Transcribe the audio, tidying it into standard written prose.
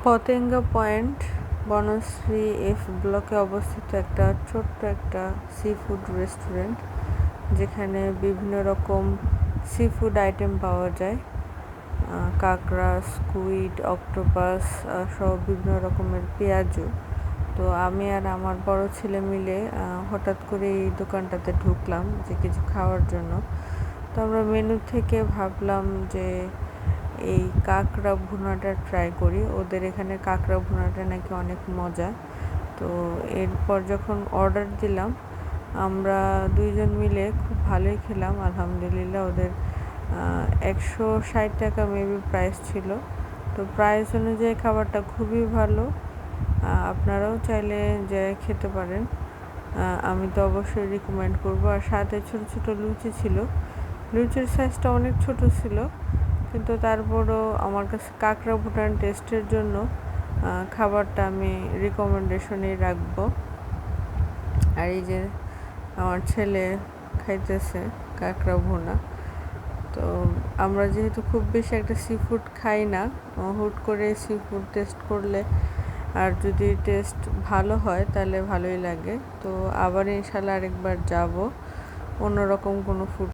Patenga point Banasree F ব্লকে অবস্থিত একটা ছোট্ট একটা সি ফুড রেস্টুরেন্ট, যেখানে বিভিন্ন রকম সি ফুড আইটেম পাওয়া যায়। কাঁকড়া, স্কুইড, অক্টোপাস সব বিভিন্ন রকমের পেঁয়াজু। তো আমি আর আমার বড় ছেলে মিলে হঠাৎ করে এই দোকানটাতে ঢুকলাম যে কিছু খাওয়ার জন্য। তো আমরা মেনু থেকে ভাবলাম যে এই কাঁকড়া ভুনাটা ট্রাই করি। ওদের এখানে কাঁকড়া ভুনাটা নাকি অনেক মজা। তো এরপর যখন অর্ডার দিলাম, আমরা দুইজন মিলে খুব ভালোই খেলাম আলহামদুলিল্লাহ। ওদের 160 টাকা মেবি প্রাইস ছিল। তো প্রাইস অনুযায়ী খাবারটা খুবই ভালো। আপনারাও চাইলে যে খেতে পারেন। আমি তো অবশ্যই রিকমেন্ড করবো। আর সাথে ছোট ছোট লুচি ছিল। লুচির সাইজটা অনেক ছোট ছিল, কিন্তু তারপরও আমার কাছে কাঁকড়া ভুনার টেস্টের জন্য খাবারটা আমি রিকমেন্ডেশনেই রাখবো। আর এই যে আমার ছেলে খাইতেছে কাঁকড়া ভুনা। তো আমরা যেহেতু খুব বেশি একটা সি ফুড খাই না, হুট করে সি ফুড টেস্ট করলে আর যদি টেস্ট ভালো হয় তাহলে ভালোই লাগে। তো আবার ইনশাল্লাহ আরেকবার যাব অন্যরকম কোনো ফুড